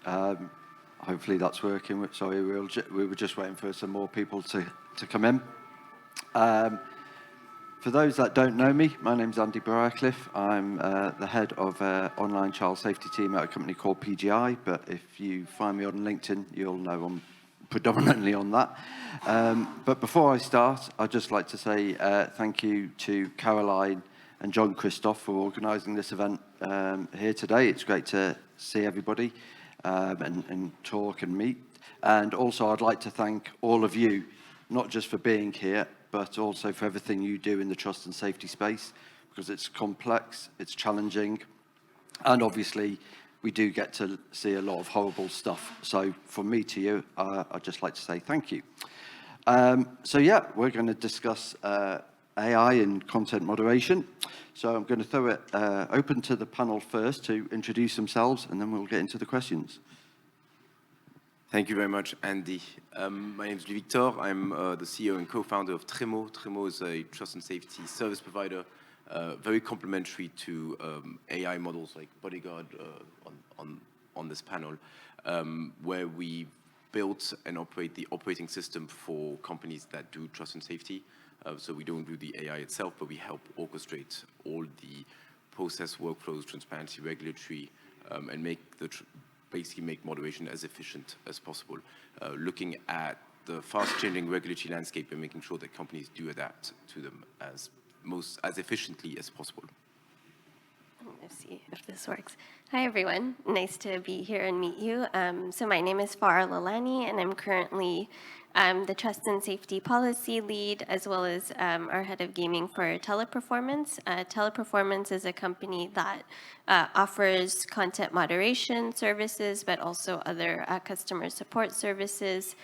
Hopefully that's working. Sorry, we were just waiting for some more people to come in. For those that don't know me, my name's Andy Briarcliffe. I'm the head of online child safety team at a company called PGI, but if you find me on LinkedIn, you'll know I'm predominantly on that. But before I start, I'd just like to say thank you to Caroline and John Christoph for organising this event here today. It's great to see everybody and talk and meet. And also I'd like to thank all of you, not just for being here, but also for everything you do in the trust and safety space, because it's complex, it's challenging, and obviously we do get to see a lot of horrible stuff. So from me to you, I'd just like to say thank you. So yeah, we're going to discuss AI and content moderation. So I'm going to throw it open to the panel first to introduce themselves, and then we'll get into the questions. Thank you very much, Andy. My name is Victor. I'm the CEO and co-founder of Tremo. Tremo is a trust and safety service provider, very complementary to AI models like Bodyguard on this panel, where we built and operate the operating system for companies that do trust and safety. So we don't do the AI itself, but we help orchestrate all the process, workflows, transparency, regulatory, and basically make moderation as efficient as possible, looking at the fast-changing regulatory landscape and making sure that companies do adapt to them as efficiently as possible. Let's see if this works. Hi, everyone. Nice to be here and meet you. So my name is Farah Lalani, and I'm currently the Trust and Safety Policy Lead, as well as our head of gaming for Teleperformance. Teleperformance is a company that offers content moderation services, but also other customer support services.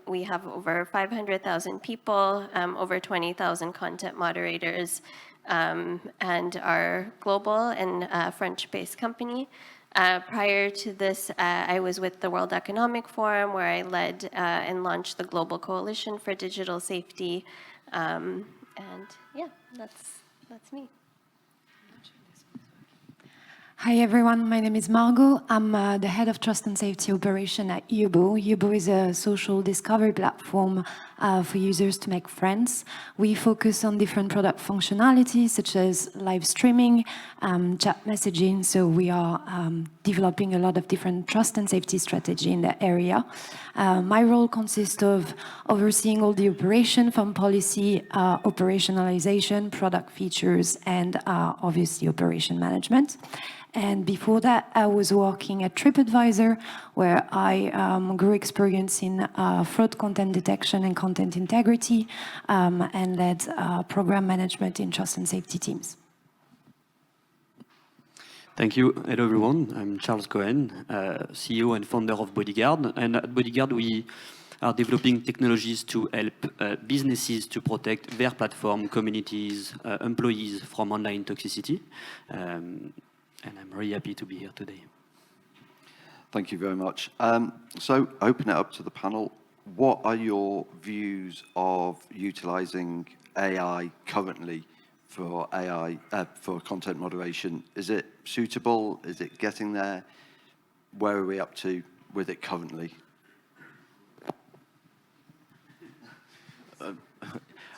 We have over 500,000 people, over 20,000 content moderators, and are global and French-based company. Prior to this, I was with the World Economic Forum, where I led and launched the Global Coalition for Digital Safety. And yeah, that's me. Hi everyone, my name is Margot. I'm the head of Trust and Safety Operation at Yubo. Yubo is a social discovery platform for users to make friends. We focus on different product functionalities such as live streaming, chat messaging, so we are developing a lot of different trust and safety strategy in that area. My role consists of overseeing all the operation from policy, operationalization, product features, and obviously operation management. And before that, I was working at TripAdvisor, where I grew experience in fraud content detection and content integrity, and led program management in trust and safety teams. Thank you. Hello, everyone. I'm Charles Cohen, CEO and founder of Bodyguard. And at Bodyguard, we are developing technologies to help businesses to protect their platform, communities, employees from online toxicity. And I'm really happy to be here today. Thank you very much. So open it up to the panel. What are your views of utilizing AI currently for content moderation? Is it suitable? Is it getting there? Where are we up to with it currently?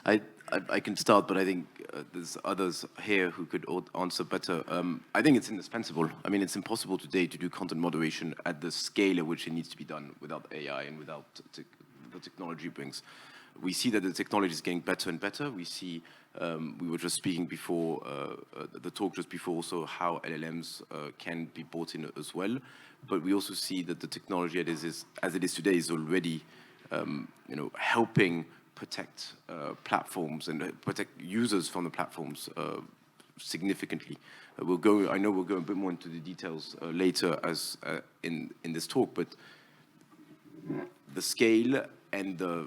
I can start, but I think there's others here who could answer better. I think it's indispensable. I mean, it's impossible today to do content moderation at the scale at which it needs to be done without AI and without the technology brings. We see that the technology is getting better and better. We see, we were just speaking before, the talk just before also, how LLMs can be brought in as well. But we also see that the technology as it is today is already helping protect platforms and protect users from the platforms significantly. I know we'll go a bit more into the details later as in this talk, but the scale and the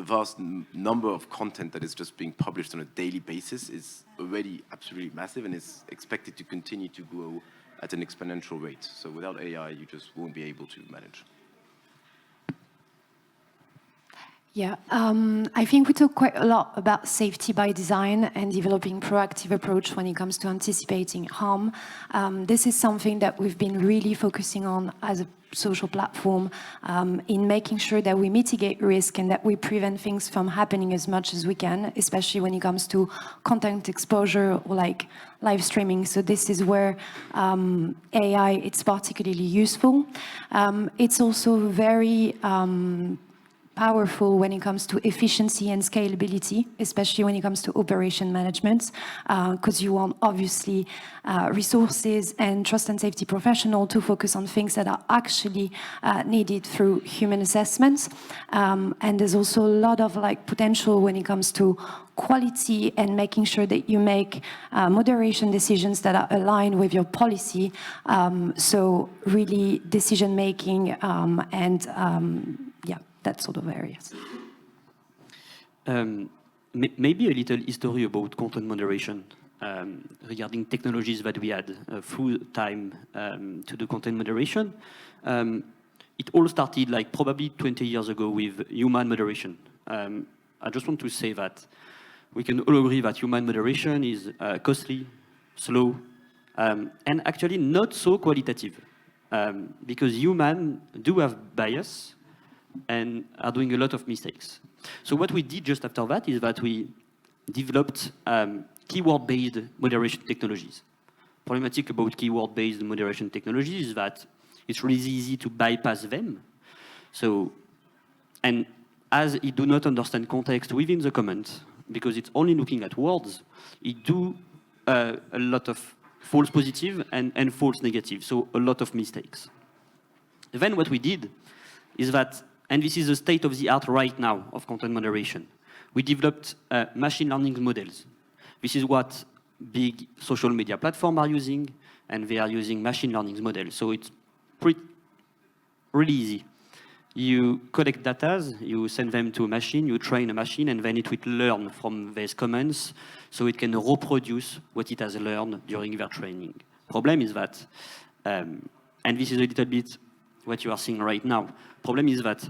vast number of content that is just being published on a daily basis is already absolutely massive and is expected to continue to grow at an exponential rate. So without AI, you just won't be able to manage. Yeah, I think we talk quite a lot about safety by design and developing proactive approach when it comes to anticipating harm. This is something that we've been really focusing on as a social platform in making sure that we mitigate risk and that we prevent things from happening as much as we can, especially when it comes to content exposure or like live streaming. So this is where AI, it's particularly useful. It's also very powerful when it comes to efficiency and scalability, especially when it comes to operation management, because you want obviously resources and trust and safety professional to focus on things that are actually needed through human assessments. And there's also a lot of like potential when it comes to quality and making sure that you make moderation decisions that are aligned with your policy. So really decision making and yeah, that sort of areas. Maybe a little history about content moderation regarding technologies that we had through time to do content moderation. It all started like probably 20 years ago with human moderation. I just want to say that we can all agree that human moderation is costly, slow, and actually not so qualitative because humans do have bias and are doing a lot of mistakes. So what we did just after that is that we developed keyword-based moderation technologies. Problematic about keyword-based moderation technologies is that it's really easy to bypass them. So, and as it do not understand context within the comment, because it's only looking at words, it do a lot of false positive and false negative, so a lot of mistakes. Then what we did is that, and this is the state of the art right now of content moderation, we developed machine learning models. This is what big social media platforms are using, and they are using machine learning models. So it's really easy. You collect data, you send them to a machine, you train a machine, and then it will learn from these commands, so it can reproduce what it has learned during their training. Problem is that, and this is a little bit what you are seeing right now, problem is that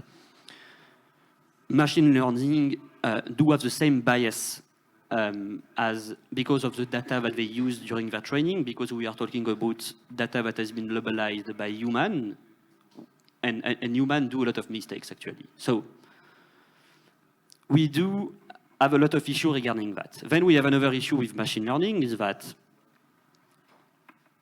machine learning do have the same bias as because of the data that they use during their training, because we are talking about data that has been labelized by human, and humans do a lot of mistakes, actually. So we do have a lot of issues regarding that. Then we have another issue with machine learning, is that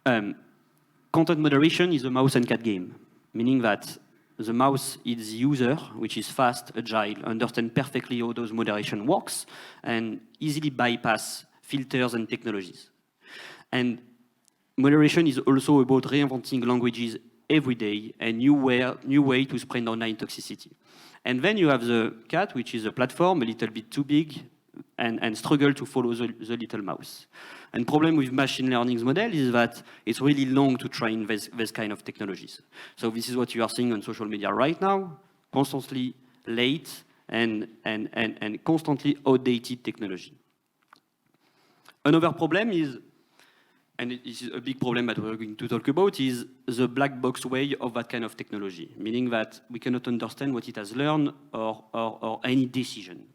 content moderation is a mouse and cat game, meaning that the mouse is the user, which is fast, agile, understand perfectly how those moderation works, and easily bypass filters and technologies. And moderation is also about reinventing languages every day, a new way to spread online toxicity. And then you have the cat, which is a platform a little bit too big and struggle to follow the little mouse. And problem with machine learning model is that it's really long to train this kind of technologies. So this is what you are seeing on social media right now, constantly late and constantly outdated technology. Another problem is, and this is a big problem that we're going to talk about, is the black box way of that kind of technology, meaning that we cannot understand what it has learned or any decision.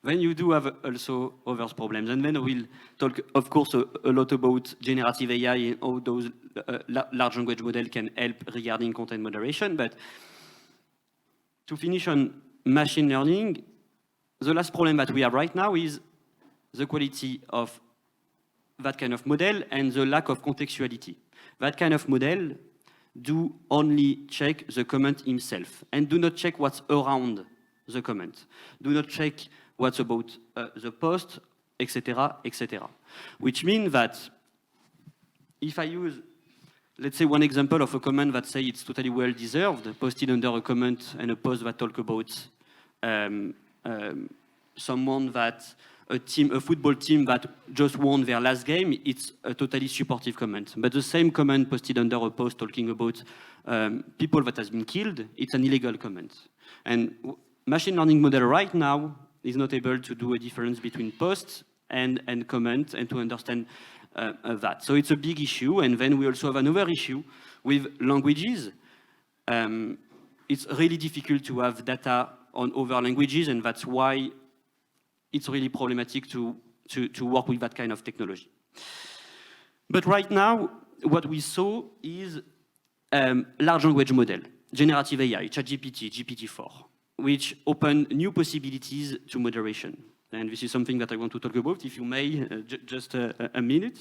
Then you do have also other problems. And then we'll talk, of course, a lot about generative AI and how those large language models can help regarding content moderation. But to finish on machine learning, the last problem that we have right now is the quality of that kind of model and the lack of contextuality. That kind of model do only check the comment himself and do not check what's around the comment. Do not check what's about the post, etc., etc. Which means that if I use, let's say, one example of a comment that say it's totally well-deserved, posted under a comment and a post that talk about someone that, a football team that just won their last game, it's a totally supportive comment. But the same comment posted under a post talking about people that has been killed, it's an illegal comment. And machine learning model right now is not able to do a difference between posts and comment and to understand that. So it's a big issue. And then we also have another issue with languages. It's really difficult to have data on other languages, and that's why it's really problematic to work with that kind of technology. But right now, what we saw is large language model, generative AI, ChatGPT, GPT-4, which open new possibilities to moderation. And this is something that I want to talk about, if you may, just a minute.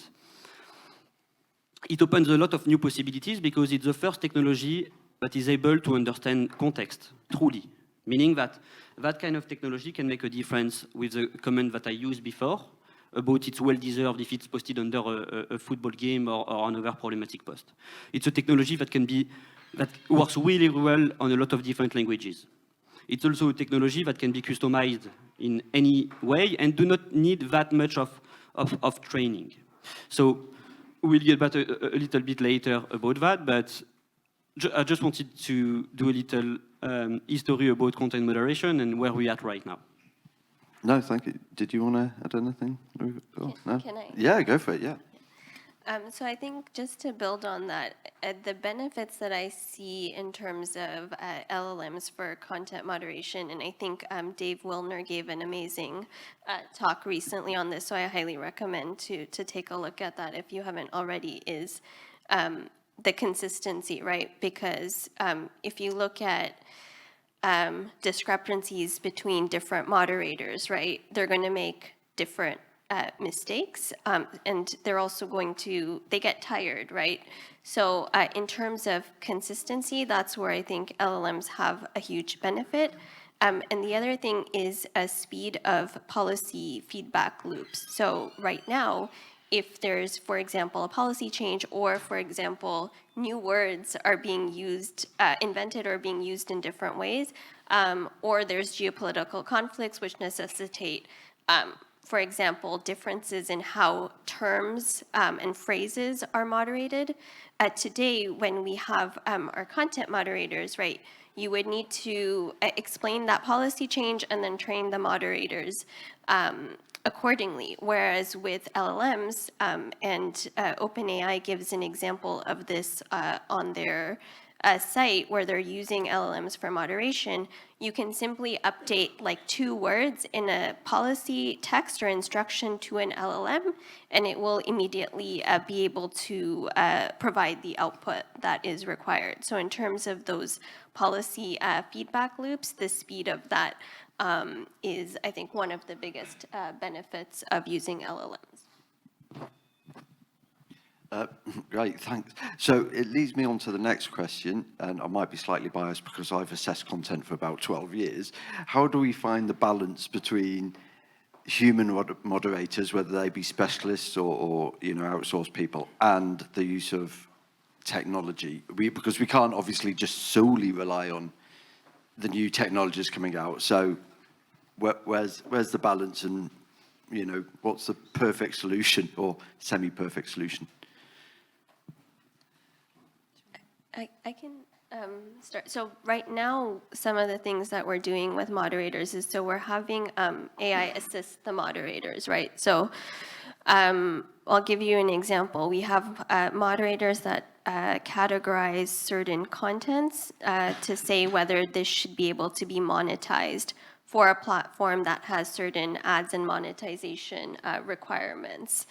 It opens a lot of new possibilities because it's the first technology that is able to understand context, truly. Meaning that that kind of technology can make a difference with the comment that I used before about it's well-deserved if it's posted under a football game or another problematic post. It's a technology that works really well on a lot of different languages. It's also a technology that can be customized in any way and do not need that much of training. So we'll get back a little bit later about that, but I just wanted to do a little history about content moderation and where we're at right now. No, thank you. Did you want to add anything? No? Can I? Yeah, go for it, yeah. So I think just to build on that, the benefits that I see in terms of LLMs for content moderation, and I think Dave Wilner gave an amazing talk recently on this, so I highly recommend to take a look at that if you haven't already, is the consistency, right? Because if you look at discrepancies between different moderators, right, they're going to make different mistakes, and they're also they get tired, right? So in terms of consistency, that's where I think LLMs have a huge benefit. And the other thing is a speed of policy feedback loops. So right now, if there's, for example, a policy change, or, for example, new words are being used, invented or being used in different ways, or there's geopolitical conflicts which necessitate, for example, differences in how terms and phrases are moderated. Today, when we have our content moderators, right, you would need to explain that policy change and then train the moderators accordingly. Whereas with LLMs, and OpenAI gives an example of this on their site where they're using LLMs for moderation, you can simply update like 2 words in a policy text or instruction to an LLM, and it will immediately be able to provide the output that is required. So in terms of those policy feedback loops, the speed of that is, I think, one of the biggest benefits of using LLMs. Great, thanks. So it leads me on to the next question, and I might be slightly biased because I've assessed content for about 12 years. How do we find the balance between human moderators, whether they be specialists or outsourced people, and the use of technology? Because we can't obviously just solely rely on the new technologies coming out. So where's the balance, and what's the perfect solution or semi-perfect solution? I can start. So right now, some of the things that we're doing with moderators is, so we're having AI assist the moderators, right? So I'll give you an example. We have moderators that categorize certain contents to say whether this should be able to be monetized for a platform that has certain ads and monetization requirements.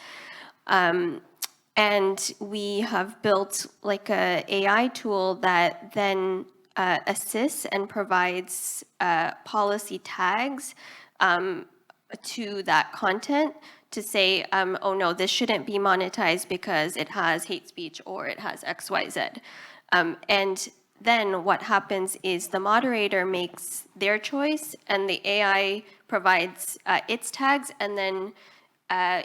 And we have built like a AI tool that then assists and provides policy tags to that content to say, oh no, this shouldn't be monetized because it has hate speech or it has XYZ. And then what happens is the moderator makes their choice and the AI provides its tags, and then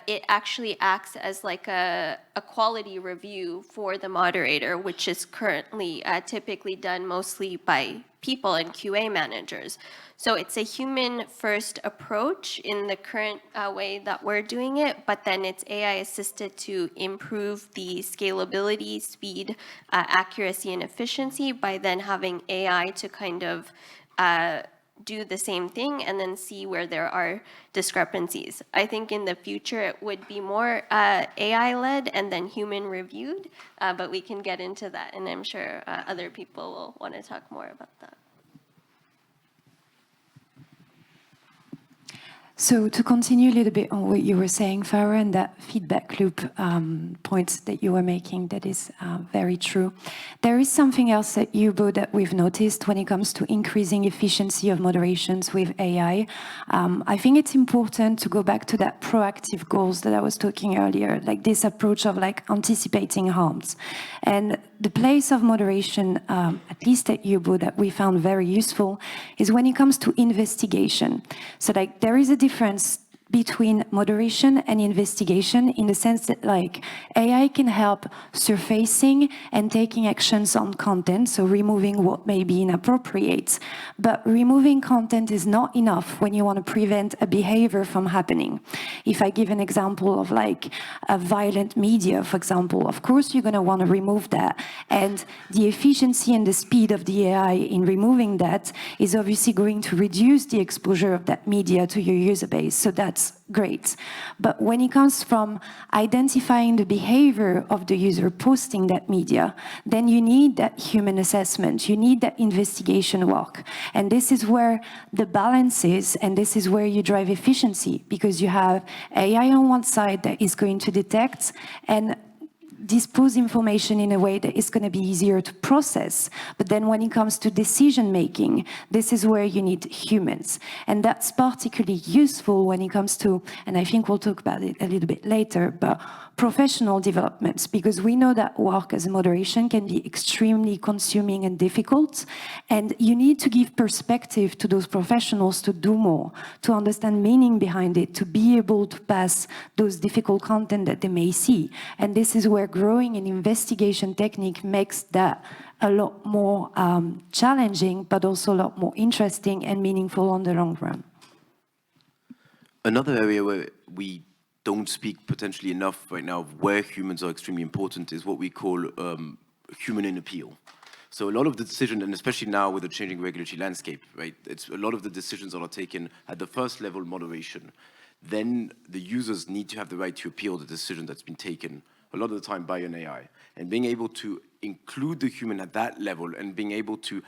it actually acts as like a quality review for the moderator, which is currently typically done mostly by people and QA managers. So it's a human-first approach in the current way that we're doing it, but then it's AI-assisted to improve the scalability, speed, accuracy, and efficiency by then having AI to kind of do the same thing and then see where there are discrepancies. I think in the future it would be more AI-led and then human-reviewed, but we can get into that, and I'm sure other people will want to talk more about that. So to continue a little bit on what you were saying, Farah, and that feedback loop point that you were making, that is very true. There is something else at UBO that we've noticed when it comes to increasing efficiency of moderations with AI. I think it's important to go back to that proactive goals that I was talking earlier, like this approach of like anticipating harms. And the place of moderation, at least at UBO, that we found very useful is when it comes to investigation. So like there is a difference between moderation and investigation in the sense that like AI can help surfacing and taking actions on content, so removing what may be inappropriate. But removing content is not enough when you want to prevent a behavior from happening. If I give an example of like a violent media, for example, of course you're going to want to remove that. And the efficiency and the speed of the AI in removing that is obviously going to reduce the exposure of that media to your user base. So that's great. But when it comes from identifying the behavior of the user posting that media, then you need that human assessment, you need that investigation work. And this is where the balance is, and this is where you drive efficiency, because you have AI on one side that is going to detect and dispose information in a way that is going to be easier to process. But then when it comes to decision making, this is where you need humans. And that's particularly useful when it comes to, and I think we'll talk about it a little bit later, but professional developments, because we know that work as a moderation can be extremely consuming and difficult. And you need to give perspective to those professionals to do more, to understand meaning behind it, to be able to pass those difficult content that they may see. And this is where growing an investigation technique makes that a lot more challenging, but also a lot more interesting and meaningful on the long run. Another area where we don't speak potentially enough right now of where humans are extremely important is what we call human in appeal. So a lot of the decision, and especially now with the changing regulatory landscape, right, it's a lot of the decisions that are taken at the first level moderation. Then the users need to have the right to appeal the decision that's been taken a lot of the time by an AI. And being able to include the human at that level and being able to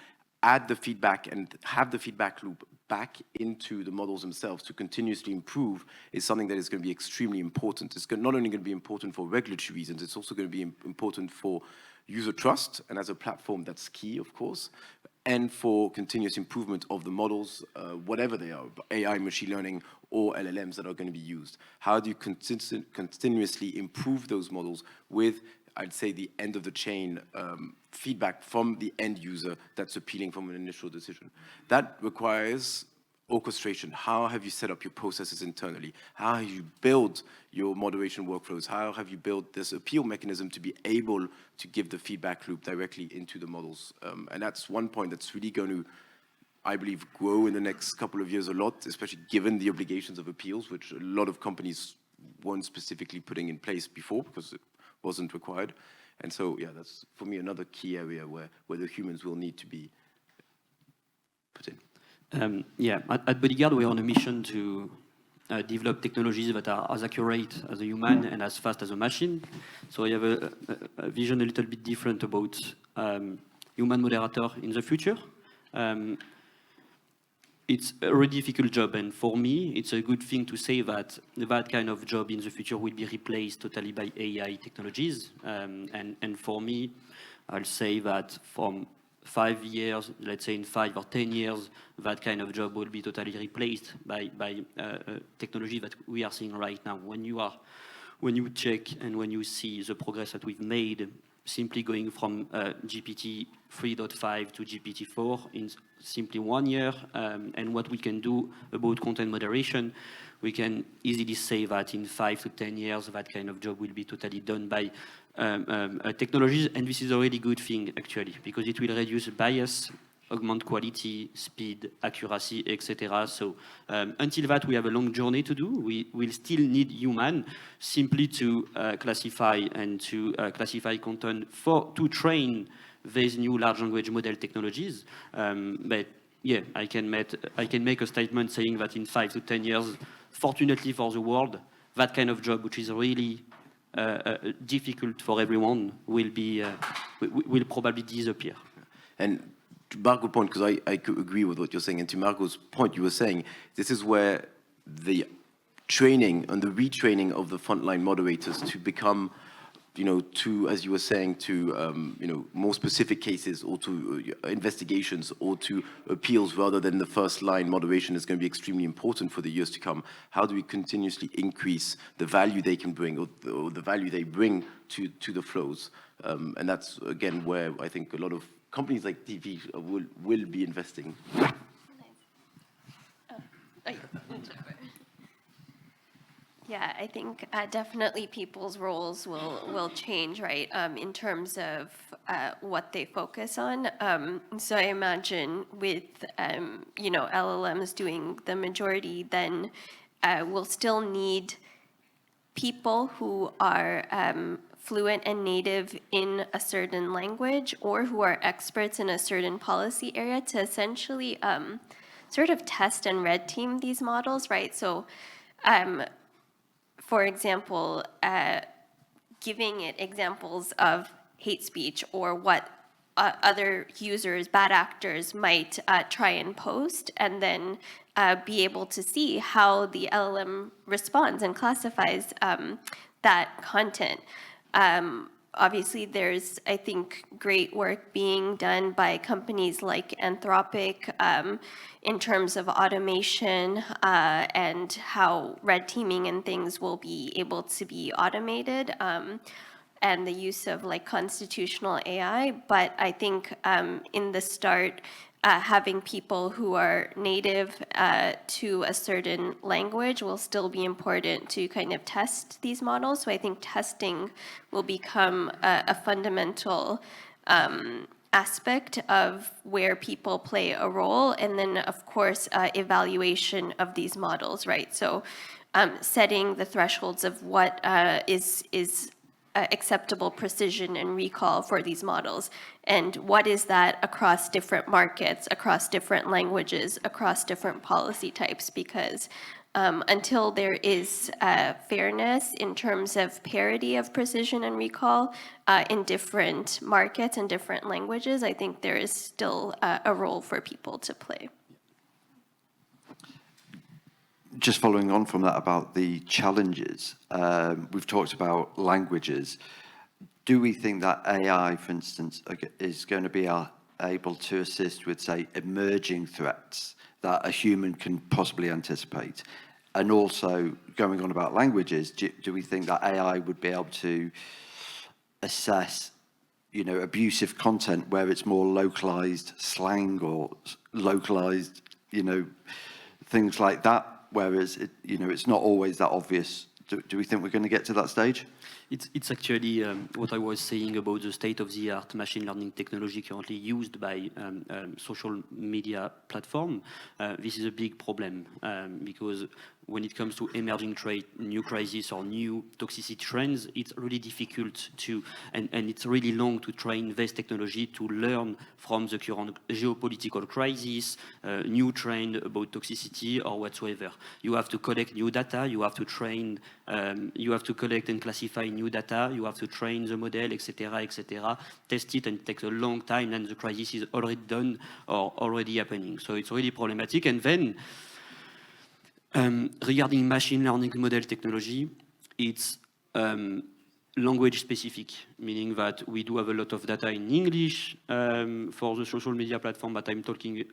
add the feedback and have the feedback loop back into the models themselves to continuously improve is something that is going to be extremely important. It's not only going to be important for regulatory reasons, it's also going to be important for user trust, and as a platform that's key, of course, and for continuous improvement of the models, whatever they are, AI, machine learning, or LLMs that are going to be used. How do you continuously improve those models with, I'd say, the end of the chain feedback from the end user that's appealing from an initial decision? That requires orchestration. How have you set up your processes internally? How have you built your moderation workflows? How have you built this appeal mechanism to be able to give the feedback loop directly into the models? And that's one point that's really going to, I believe, grow in the next couple of years a lot, especially given the obligations of appeals, which a lot of companies weren't specifically putting in place before because it wasn't required. And so, yeah, that's, for me, another key area where the humans will need to be put in. At Bodyguard, we're on a mission to develop technologies that are as accurate as a human and as fast as a machine. So I have a vision a little bit different about human moderator in the future. It's a really difficult job, and for me, it's a good thing to say that that kind of job in the future will be replaced totally by AI technologies. And for me, I'll say that from 5 years, let's say in 5 or 10 years, that kind of job will be totally replaced by technology that we are seeing right now. When you check and when you see the progress that we've made, simply going from GPT 3.5 to GPT 4 in simply 1 year, and what we can do about content moderation, we can easily say that in 5 to 10 years, that kind of job will be totally done by technologies, and this is a really good thing, actually, because it will reduce bias, augment quality, speed, accuracy, etc. So until that, we have a long journey to do. We will still need human simply to classify and to classify content to train these new large language model technologies. But yeah, I can make a statement saying that in 5 to 10 years, fortunately for the world, that kind of job, which is really difficult for everyone, will probably disappear. And to Margot's point, because I could agree with what you're saying, and to Margot's point, you were saying, this is where the training and the retraining of the frontline moderators to become, to, as you were saying, to, more specific cases or to investigations or to appeals rather than the first line moderation is going to be extremely important for the years to come. How do we continuously increase the value they can bring or the value they bring to the flows? And that's, again, where I think a lot of companies like TV will be investing. Yeah, I think definitely people's roles will change, right, in terms of what they focus on. So I imagine with, LLMs doing the majority, then we'll still need people who are fluent and native in a certain language or who are experts in a certain policy area to essentially sort of test and red team these models, right? So, for example, giving it examples of hate speech or what other users, bad actors might try and post, and then be able to see how the LLM responds and classifies that content. Obviously, there's, I think, great work being done by companies like Anthropic in terms of automation and how red teaming and things will be able to be automated, and the use of like constitutional AI. But I think in the start, having people who are native to a certain language will still be important to kind of test these models. So I think testing will become a fundamental aspect of where people play a role. And then, of course, evaluation of these models, right? So setting the thresholds of what is acceptable precision and recall for these models, and what is that across different markets, across different languages, across different policy types, because until there is fairness in terms of parity of precision and recall in different markets and different languages, I think there is still a role for people to play. Just following on from that about the challenges, we've talked about languages. Do we think that AI, for instance, is going to be able to assist with, say, emerging threats that a human can possibly anticipate? And also, going on about languages, do we think that AI would be able to assess, abusive content where it's more localized slang or localized, things like that? Whereas it's not always that obvious. Do we think we're going to get to that stage? It's actually what I was saying about the state-of-the-art machine learning technology currently used by social media platform. This is a big problem because when it comes to emerging new crises or new toxicity trends, it's really difficult to, and it's really long to train this technology to learn from the current geopolitical crisis, new trend about toxicity or whatsoever. You have to collect new data, you have to train, you have to collect and classify new data, you have to train the model, etc., test it, and it takes a long time, and the crisis is already done or already happening. So it's really problematic. And then, regarding machine learning model technology, it's language specific, meaning that we do have a lot of data in English for the social media platform that I'm talking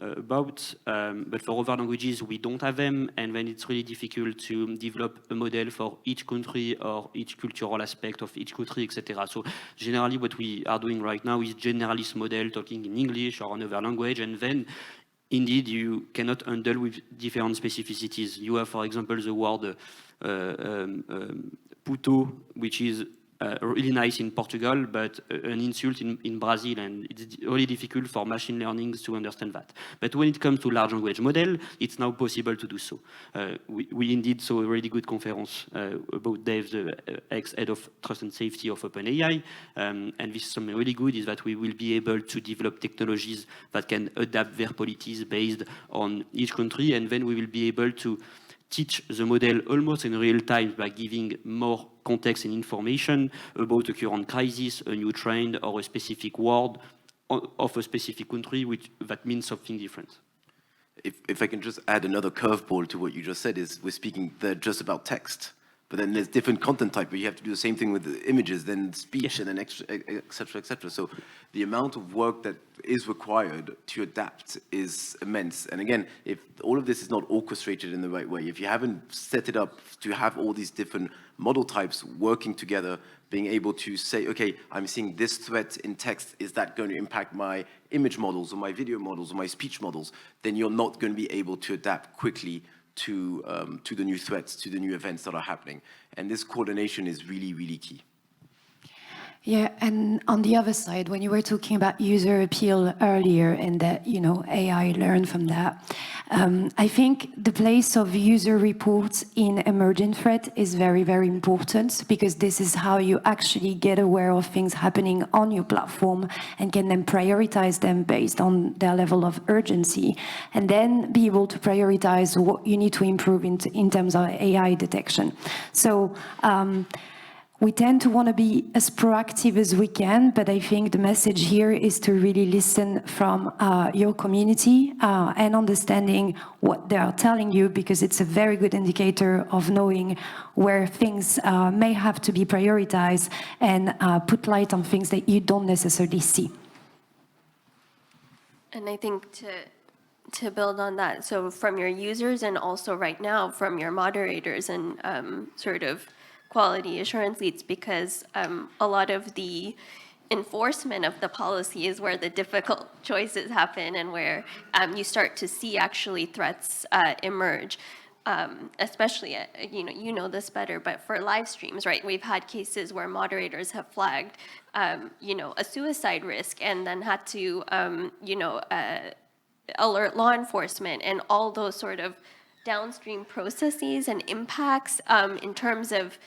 about, but for other languages we don't have them, and then it's really difficult to develop a model for each country or each cultural aspect of each country, etc. So generally what we are doing right now is generalist model talking in English or another language, and then indeed, you cannot handle with different specificities. You have, for example, the word puto, which is really nice in Portugal, but an insult in Brazil, and it's really difficult for machine learning to understand that. But when it comes to large language model, it's now possible to do so. We indeed saw a really good conference about Dave, the ex-head of trust and safety of OpenAI, and this is something really good, is that we will be able to develop technologies that can adapt their policies based on each country, and then we will be able to teach the model almost in real time by giving more context and information about a current crisis, a new trend, or a specific word of a specific country, that means something different. if I can just add another curveball to what you just said, is we're speaking there just about text. But then there's different content type, but you have to do the same thing with the images, then speech, and then et cetera, et cetera. So the amount of work that is required to adapt is immense. And again, if all of this is not orchestrated in the right way, if you haven't set it up to have all these different model types working together, being able to say, okay, I'm seeing this threat in text, is that going to impact my image models or my video models or my speech models? Then you're not going to be able to adapt quickly to the new threats, to the new events that are happening. And this coordination is really, really key. Yeah, and on the other side, when you were talking about user appeal earlier and that, AI learned from that, I think the place of user reports in emergent threat is very, very important, because this is how you actually get aware of things happening on your platform and can then prioritize them based on their level of urgency, and then be able to prioritize what you need to improve in terms of AI detection. So, we tend to want to be as proactive as we can, but I think the message here is to really listen from your community and understanding what they are telling you, because it's a very good indicator of knowing where things may have to be prioritized, and put light on things that you don't necessarily see. And I think to build on that, so from your users and also right now from your moderators and sort of quality assurance leads, because a lot of the enforcement of the policy is where the difficult choices happen, and where you start to see actually threats emerge. Especially, you know this better, but for live streams, right? We've had cases where moderators have flagged, a suicide risk, and then had to, alert law enforcement, and all those sort of downstream processes and impacts in terms of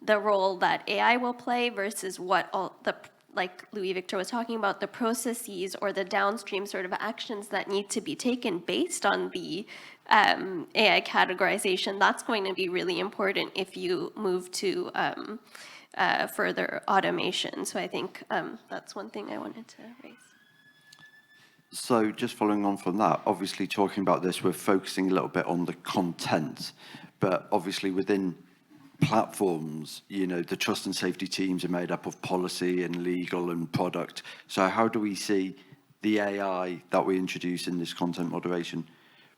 the role that AI will play versus what all the, like Louis Victor was talking about, the processes or the downstream sort of actions that need to be taken based on the AI categorization. That's going to be really important if you move to further automation. So I think that's one thing I wanted to raise. So just following on from that, obviously talking about this, we're focusing a little bit on the content, but obviously within platforms, the trust and safety teams are made up of policy and legal and product. So how do we see the AI that we introduce in this content moderation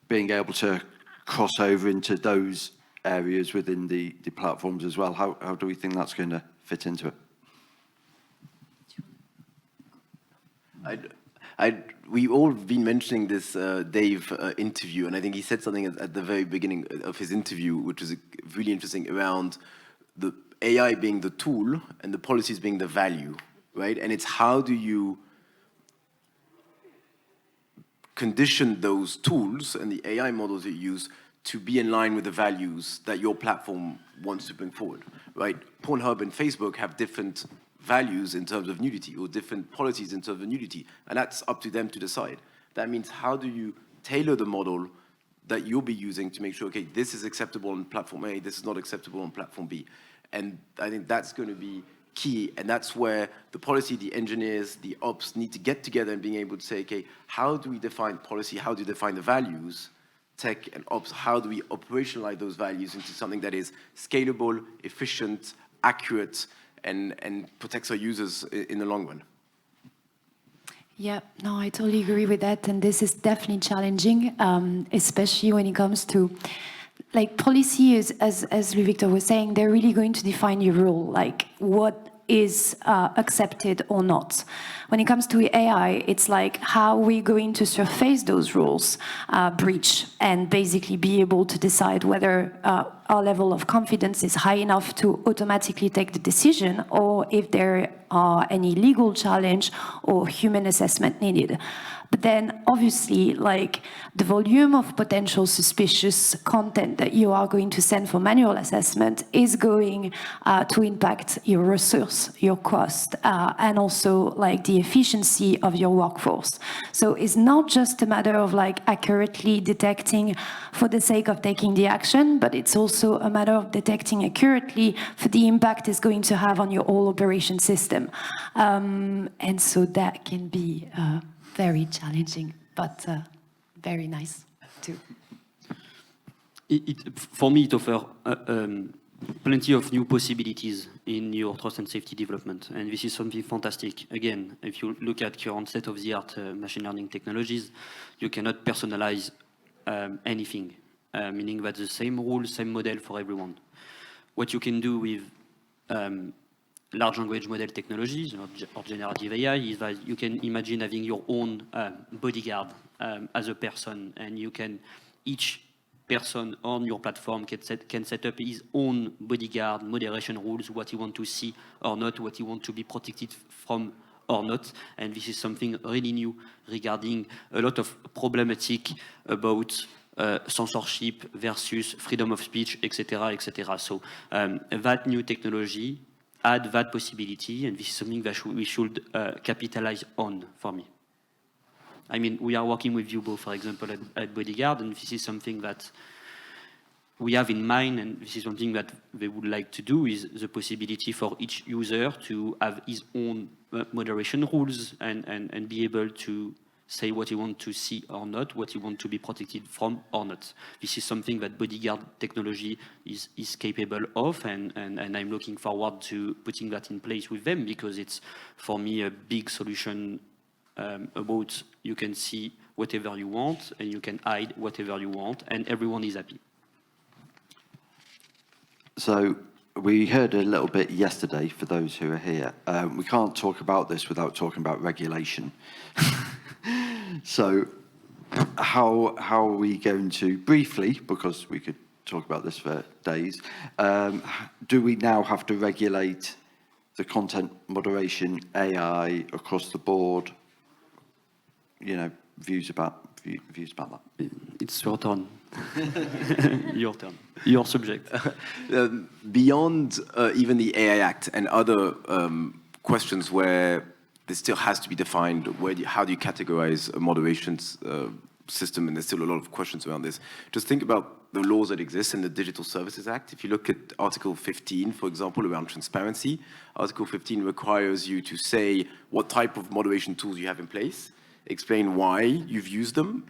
being able to cross over into those areas within the platforms as well? How do we think that's going to fit into it? We've all been mentioning this Dave interview, and I think he said something at the very beginning of his interview, which is really interesting, around the AI being the tool and the policies being the value, right? And it's how do you condition those tools and the AI models that you use to be in line with the values that your platform wants to bring forward, right? Pornhub and Facebook have different values in terms of nudity, or different policies in terms of nudity, and that's up to them to decide. That means how do you tailor the model that you'll be using to make sure, okay, this is acceptable on platform A, this is not acceptable on platform B. And I think that's going to be key, and that's where the policy, the engineers, the ops need to get together and being able to say, okay, how do we define policy, how do we define the values, tech and ops, how do we operationalize those values into something that is scalable, efficient, accurate, and protects our users in the long run. Yeah, no, I totally agree with that. And this is definitely challenging, especially when it comes to, like, policy is, as Louis Victor was saying, they're really going to define your rule, like what is accepted or not. When it comes to AI, it's like how we're going to surface those rules breach, and basically be able to decide whether our level of confidence is high enough to automatically take the decision, or if there are any legal challenge or human assessment needed. But then obviously, like, the volume of potential suspicious content that you are going to send for manual assessment is going to impact your resource, your cost, and also like the efficiency of your workforce. So it's not just a matter of like accurately detecting for the sake of taking the action, but it's also a matter of detecting accurately for the impact it's going to have on your whole operation system. And so that can be very challenging, but very nice. too. For me, it offers plenty of new possibilities in your trust and safety development, and this is something fantastic. Again, if you look at current state-of-the-art machine learning technologies, you cannot personalize anything, meaning that the same rule, same model for everyone. What you can do with large language model technologies or generative AI is that you can imagine having your own bodyguard as a person, and you can each person on your platform can set up his own bodyguard moderation rules, what he wants to see or not, what he wants to be protected from or not. And this is something really new regarding a lot of problematic about censorship versus freedom of speech, etc., etc. So that new technology add that possibility, and this is something that we should capitalize on for me. I mean, we are working with Yubo, for example, at Bodyguard, and this is something that we have in mind, and this is something that they would like to do, is the possibility for each user to have his own moderation rules and be able to say what he wants to see or not, what he wants to be protected from or not. This is something that Bodyguard technology is capable of, and I'm looking forward to putting that in place with them, because it's, for me, a big solution about you can see whatever you want and you can hide whatever you want, and everyone is happy. So we heard a little bit yesterday, for those who are here. We can't talk about this without talking about regulation. So how are we going to, briefly, because we could talk about this for days, do we now have to regulate the content moderation AI across the board? You know, views about that. It's your turn. Your turn. Your subject. Beyond even the AI Act and other questions where there still has to be defined, how do you categorize a moderation system, and there's still a lot of questions around this. Just think about the laws that exist in the Digital Services Act. If you look at Article 15, for example, around transparency, Article 15 requires you to say what type of moderation tools you have in place, explain why you've used them,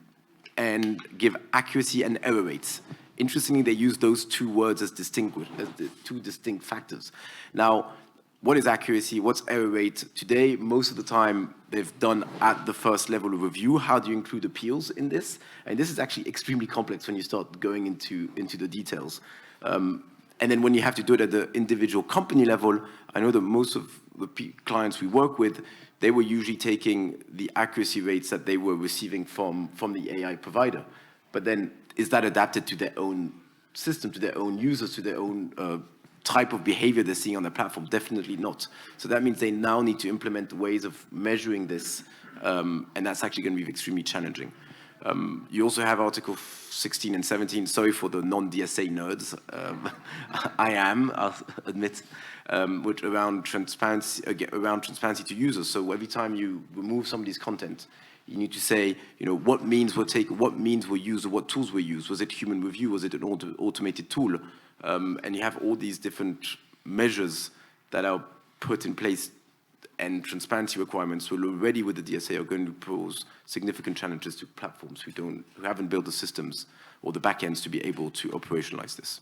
and give accuracy and error rates. Interestingly, they use those two words as the two distinct factors. Now, what is accuracy? What's error rate? Today, most of the time, they've done at the first level of review. How do you include appeals in this? And this is actually extremely complex when you start going into the details. And then when you have to do it at the individual company level, I know that most of the clients we work with, they were usually taking the accuracy rates that they were receiving from the AI provider. But then, is that adapted to their own system, to their own users, to their own type of behavior they're seeing on the platform? Definitely not. So that means they now need to implement ways of measuring this, and that's actually going to be extremely challenging. You also have Article 16 and 17. Sorry for the non-DSA nerds. I'll admit, which around transparency to users. So every time you remove somebody's content, you need to say, you know, what means were taken, what means were used, or what tools were used. Was it human review? Was it an automated tool? And you have all these different measures that are put in place, and transparency requirements who are already with the DSA are going to pose significant challenges to platforms who haven't built the systems or the backends to be able to operationalize this.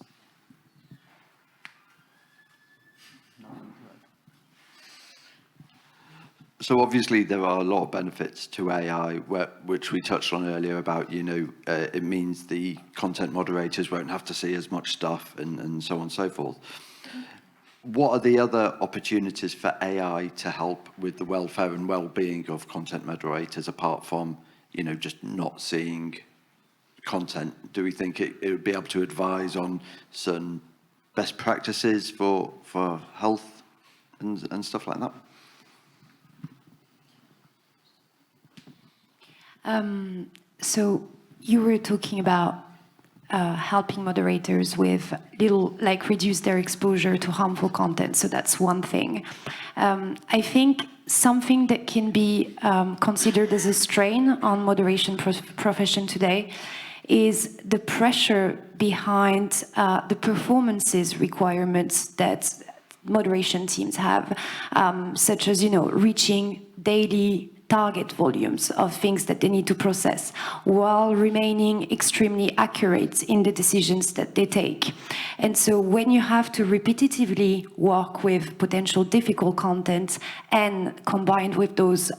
So obviously there are a lot of benefits to AI, which we touched on earlier about, you know, it means the content moderators won't have to see as much stuff and so on and so forth. What are the other opportunities for AI to help with the welfare and well-being of content moderators, apart from, you know, just not seeing content? Do we think it would be able to advise on certain best practices for health and stuff like that? So you were talking about helping moderators with reduce their exposure to harmful content. So that's one thing. I think something that can be considered as a strain on moderation profession today is the pressure behind the performances requirements that moderation teams have, such as, you know, reaching daily target volumes of things that they need to process while remaining extremely accurate in the decisions that they take. And so when you have to repetitively work with potential difficult content and combined with those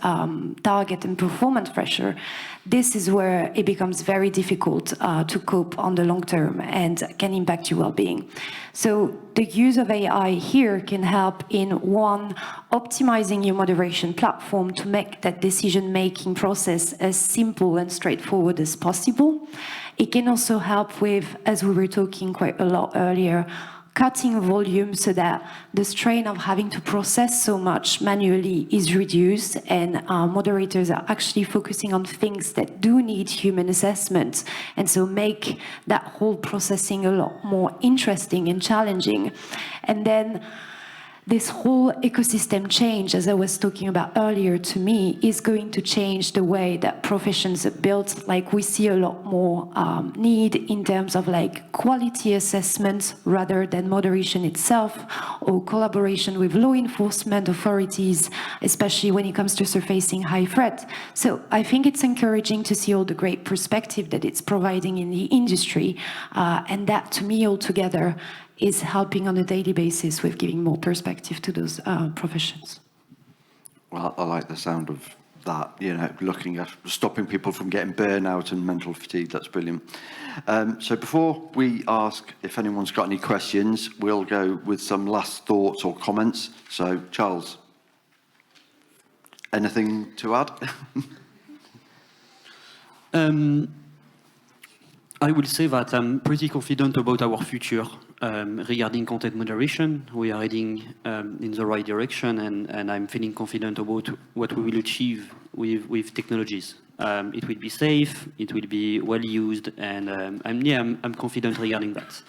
target and performance pressure, this is where it becomes very difficult to cope on the long term and can impact your well-being. So the use of AI here can help in, one, optimizing your moderation platform to make that decision-making process as simple and straightforward as possible. It can also help with, as we were talking quite a lot earlier, cutting volume so that the strain of having to process so much manually is reduced, and moderators are actually focusing on things that do need human assessment, and so make that whole processing a lot more interesting and challenging. And then this whole ecosystem change, as I was talking about earlier, to me, is going to change the way that professions are built. Like, we see a lot more need in terms of like quality assessments rather than moderation itself, or collaboration with law enforcement authorities, especially when it comes to surfacing high threat. So I think it's encouraging to see all the great perspective that it's providing in the industry, and that, to me, altogether is helping on a daily basis with giving more perspective to those professions. Well, I like the sound of that, you know, looking at stopping people from getting burnout and mental fatigue. That's brilliant. So before we ask if anyone's got any questions, we'll go with some last thoughts or comments. So, Charles, anything to add? I will say that I'm pretty confident about our future regarding content moderation. We are heading in the right direction, and I'm feeling confident about what we will achieve with technologies. It will be safe, it will be well used, and I'm confident regarding that.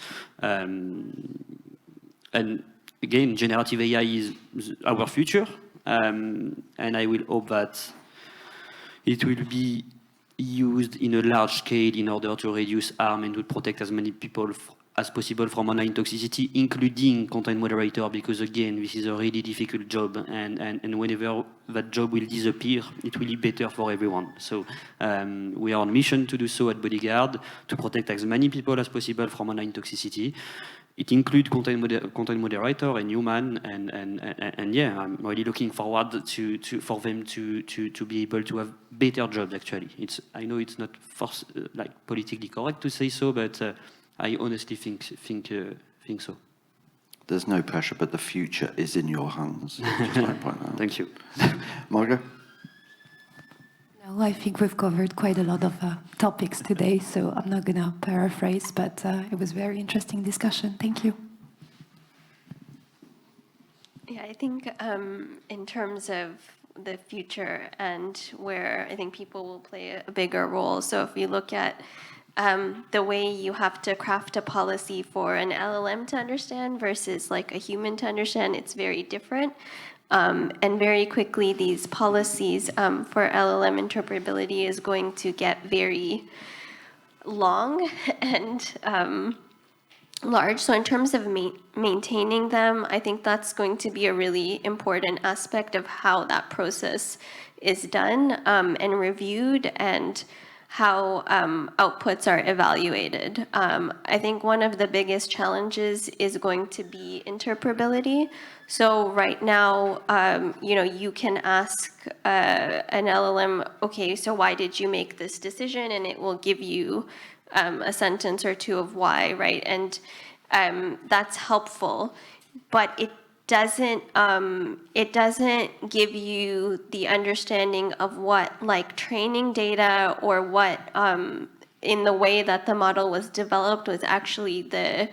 And again, generative AI is our future, and I will hope that it will be used in a large scale in order to reduce harm and to protect as many people as possible from online toxicity, including content moderator, because again, this is a really difficult job, and whenever that job will disappear, it will be better for everyone. So we are on mission to do so at Bodyguard, to protect as many people as possible from online toxicity. It includes content moderator and human, and yeah, I'm really looking forward for them to be able to have better jobs. Actually, I know it's not like politically correct to say so, but I honestly think so. There's no pressure, but the future is in your hands. Just like point out. Thank you, Margot. No, I think we've covered quite a lot of topics today, so I'm not going to paraphrase, but it was a very interesting discussion. Thank you. Yeah, I think in terms of the future and where I think people will play a bigger role. So if you look at the way you have to craft a policy for an LLM to understand versus like a human to understand, it's very different. And very quickly, these policies for LLM interpretability is going to get very long and large. So in terms of maintaining them, I think that's going to be a really important aspect of how that process is done and reviewed, and how outputs are evaluated. I think one of the biggest challenges is going to be interpretability. So right now, you can ask an LLM, okay, so why did you make this decision? And it will give you a sentence or two of why, right? And that's helpful, but it doesn't give you the understanding of what, like, training data or what in the way that the model was developed was actually the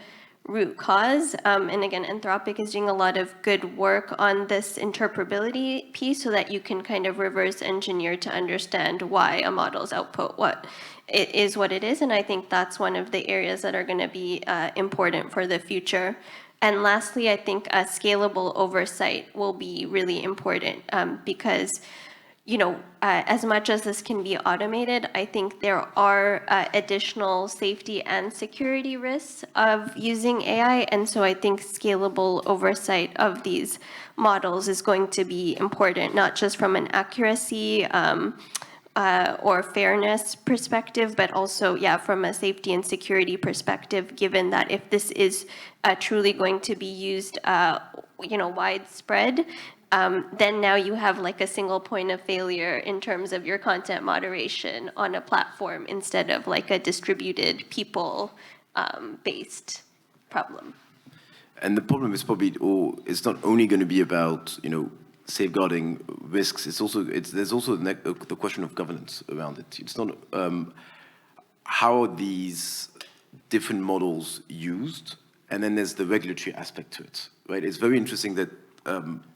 root cause. And again, Anthropic is doing a lot of good work on this interpretability piece so that you can kind of reverse engineer to understand why a model's output what it is. And I think that's one of the areas that are going to be important for the future. And lastly, I think a scalable oversight will be really important because as much as this can be automated, I think there are additional safety and security risks of using AI. And so I think scalable oversight of these models is going to be important, not just from an accuracy or fairness perspective, but also, from a safety and security perspective, given that if this is truly going to be used, widespread, then now you have like a single point of failure in terms of your content moderation on a platform instead of like a distributed people based problem. And the problem is probably, it's not only going to be about, safeguarding risks. There's also the question of governance around it. It's not how are these different models used, and then there's the regulatory aspect to it, right? It's very interesting that,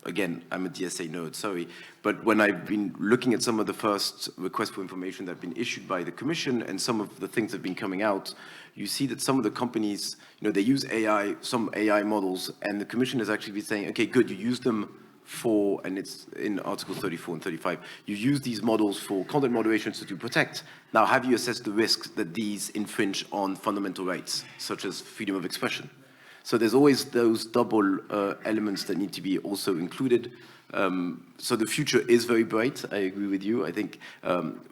again, I'm a DSA nerd, sorry, but when I've been looking at some of the first requests for information that have been issued by the Commission and some of the things that have been coming out, you see that some of the companies, they use AI, some AI models, and the Commission has actually been saying, okay, good, you use them for, and it's in Article 34 and 35, you use these models for content moderation to protect. Now, have you assessed the risks that these infringe on fundamental rights, such as freedom of expression? So there's always those double elements that need to be also included. So the future is very bright. I agree with you. I think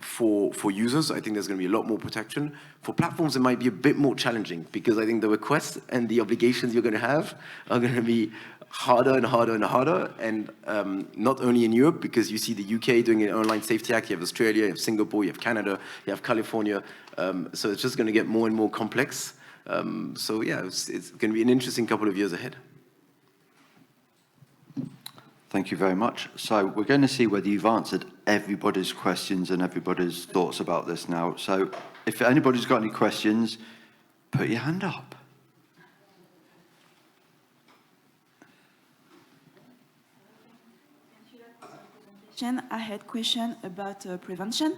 for users, I think there's going to be a lot more protection. For platforms, it might be a bit more challenging because I think the requests and the obligations you're going to have are going to be harder and harder and harder. And not only in Europe, because you see the UK doing an Online Safety Act, you have Australia, you have Singapore, you have Canada, you have California. So it's just going to get more and more complex. So yeah, it's going to be an interesting couple of years ahead. Thank you very much. So we're going to see whether you've answered everybody's questions and everybody's thoughts about this now. So if anybody's got any questions, put your hand up. I had a question about prevention.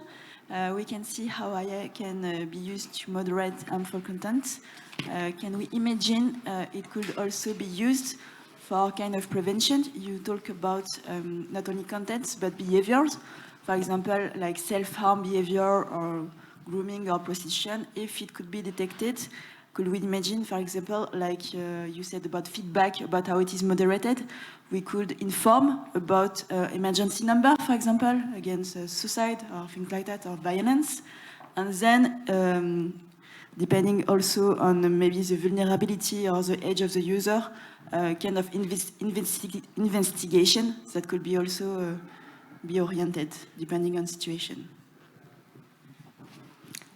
We can see how AI can be used to moderate harmful content. Can we imagine it could also be used for kind of prevention? You talk about not only contents, but behaviors. For example, like self-harm behavior or grooming or prostitution. If it could be detected, could we imagine, for example, like you said about feedback, about how it is moderated, we could inform about emergency number, for example, against suicide or things like that, or violence. And then, depending also on maybe the vulnerability or the age of the user, kind of investigation that could be also be oriented, depending on situation.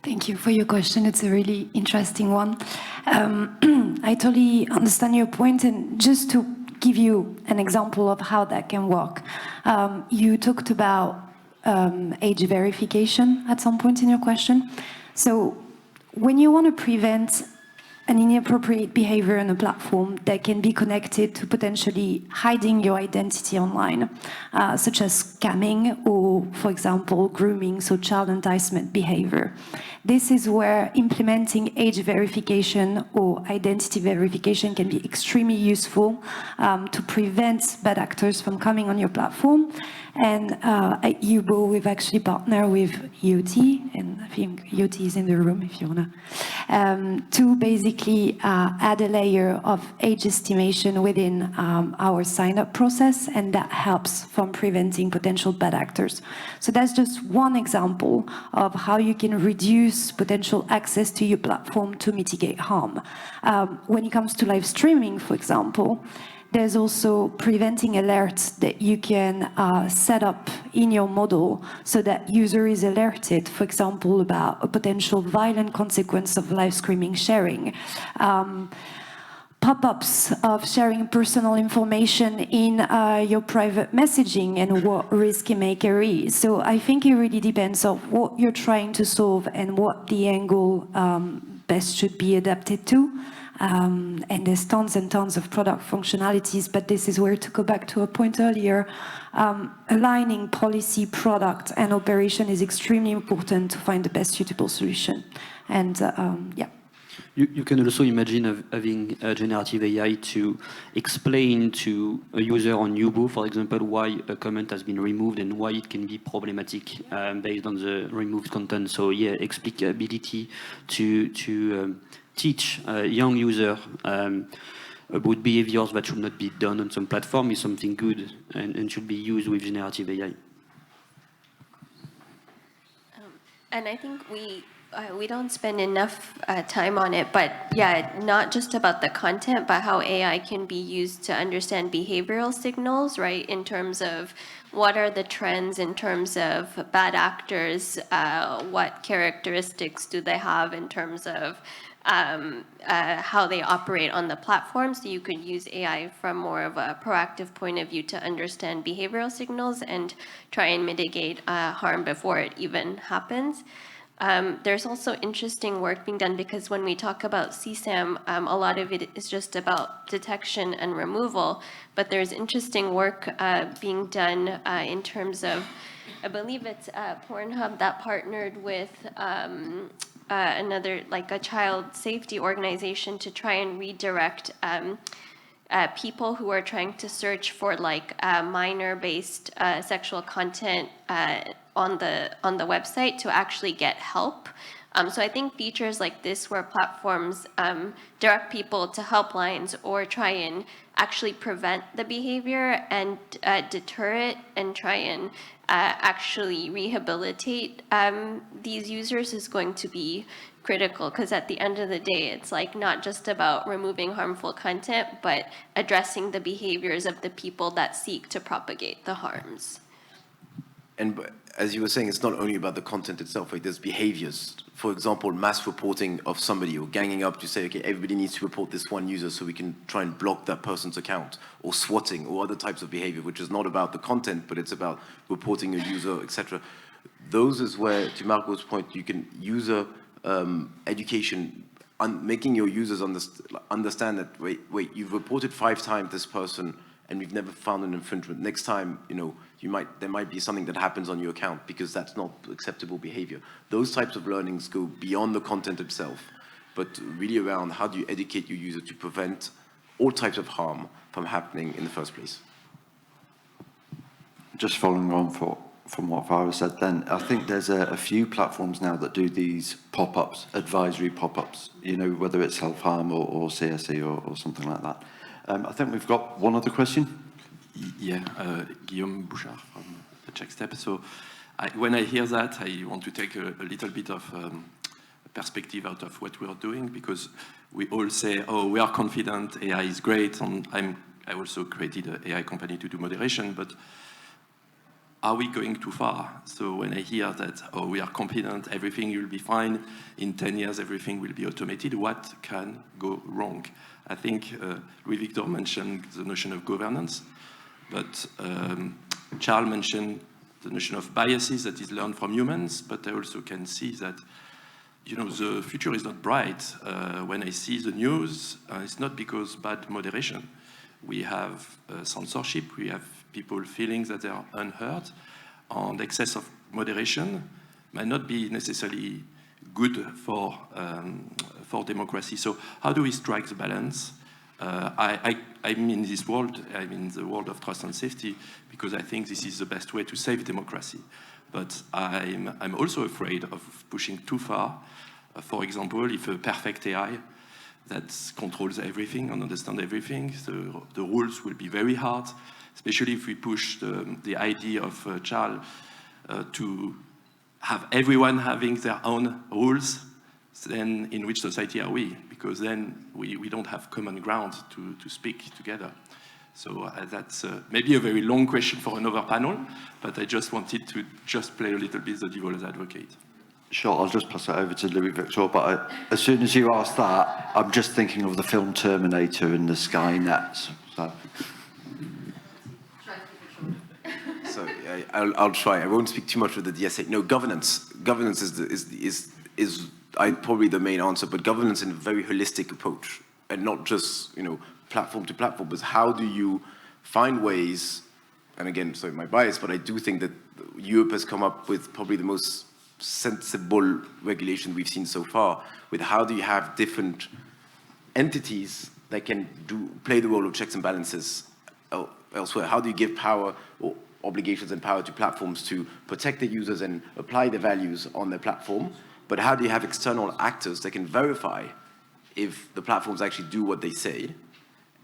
Thank you for your question. It's a really interesting one. I totally understand your point, and just to give you an example of how that can work. You talked about age verification at some point in your question. So when you want to prevent an inappropriate behavior on a platform that can be connected to potentially hiding your identity online, such as scamming or, for example, grooming, so child enticement behavior. This is where implementing age verification or identity verification can be extremely useful to prevent bad actors from coming on your platform. And at UBO, we've actually partnered with IoT, and I think IoT is in the room if you want to basically add a layer of age estimation within our sign-up process, and that helps from preventing potential bad actors. So that's just one example of how you can reduce potential access to your platform to mitigate harm. When it comes to live streaming, for example, there's also preventing alerts that you can set up in your model so that user is alerted, for example, about a potential violent consequence of live streaming sharing. Pop-ups of sharing personal information in your private messaging and what risk it may carry. So I think it really depends on what you're trying to solve and what the angle best should be adapted to. And there's tons and tons of product functionalities, but this is where, to go back to a point earlier, aligning policy, product, and operation is extremely important to find the best suitable solution. And yeah. You can also imagine having a generative AI to explain to a user on Yubo, for example, why a comment has been removed and why it can be problematic based on the removed content. So yeah, explicability to teach a young user about behaviors that should not be done on some platform is something good and should be used with generative AI. And I think we don't spend enough time on it, but yeah, not just about the content, but how AI can be used to understand behavioral signals, right? In terms of what are the trends in terms of bad actors, what characteristics do they have in terms of how they operate on the platform. So you could use AI from more of a proactive point of view to understand behavioral signals and try and mitigate harm before it even happens. There's also interesting work being done because when we talk about CSAM, a lot of it is just about detection and removal, but there's interesting work being done in terms of, I believe it's Pornhub that partnered with another, like a child safety organization to try and redirect people who are trying to search for like minor-based sexual content on the website to actually get help. So I think features like this where platforms direct people to helplines or try and actually prevent the behavior and deter it and try and actually rehabilitate these users is going to be critical, because at the end of the day, it's like not just about removing harmful content, but addressing the behaviors of the people that seek to propagate the harms. And as you were saying, it's not only about the content itself, right? There's behaviors. For example, mass reporting of somebody or ganging up to say, okay, everybody needs to report this one user so we can try and block that person's account, or swatting or other types of behavior, which is not about the content, but it's about reporting a user, etc. Those is where, to Marco's point, you can user education, making your users understand that, wait, you've reported 5 times this person and we've never found an infringement. Next time, you know, there might be something that happens on your account because that's not acceptable behavior. Those types of learnings go beyond the content itself, but really around how do you educate your user to prevent all types of harm from happening in the first place. Just following on from what Farah said then, I think there's a few platforms now that do these pop-ups, advisory pop-ups, you know, whether it's self-harm or CSE or something like that. I think we've got one other question. Yeah, Guillaume Bouchard from the Check Step. So when I hear that, I want to take a little bit of perspective out of what we are doing, because we all say, oh, we are confident, AI is great, and I also created an AI company to do moderation, but are we going too far? So when I hear that, oh, we are confident, everything will be fine, in 10 years everything will be automated, what can go wrong? I think Louis-Victor mentioned the notion of governance, but Charles mentioned the notion of biases that is learned from humans, but I also can see that, you know, the future is not bright. When I see the news, it's not because bad moderation. We have censorship, we have people feeling that they are unheard, and excess of moderation might not be necessarily good for democracy. So how do we strike the balance? I'm in this world, I'm in the world of trust and safety, because I think this is the best way to save democracy. But I'm also afraid of pushing too far. For example, if a perfect AI that controls everything and understands everything, the rules will be very hard, especially if we push the idea of Charles to have everyone having their own rules. Then in which society are we? Because then we don't have common ground to speak together. So that's maybe a very long question for another panel, but I just wanted to just play a little bit the devil's advocate. Sure, I'll just pass it over to Louis-Victor, but as soon as you ask that, I'm just thinking of the film Terminator and the Skynet. So I'll try. I won't speak too much with the DSA. No, governance. Governance is probably the main answer, but governance in a very holistic approach, and not just, you know, platform to platform, but how do you find ways, and again, sorry, my bias, but I do think that Europe has come up with probably the most sensible regulation we've seen so far, with how do you have different entities that can play the role of checks and balances elsewhere? How do you give power or obligations and power to platforms to protect their users and apply their values on their platform? But how do you have external actors that can verify if the platforms actually do what they say?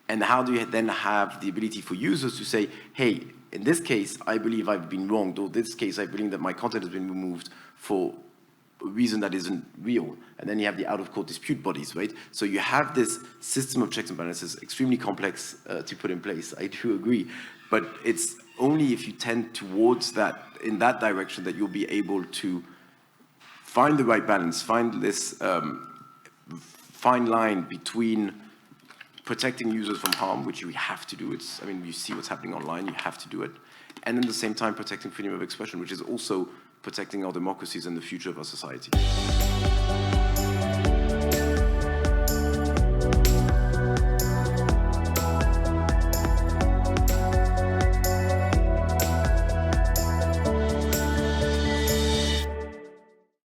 And how do you then have the ability for users to say, hey, in this case, I believe I've been wronged, or in this case, I believe that my content has been removed for a reason that isn't real. And then you have the out-of-court dispute bodies, right? So you have this system of checks and balances, extremely complex to put in place, I do agree. But it's only if you tend towards that, in that direction, that you'll be able to find the right balance, find this fine line between protecting users from harm, which you have to do. I mean, you see what's happening online, you have to do it. And at the same time, protecting freedom of expression, which is also protecting our democracies and the future of our society.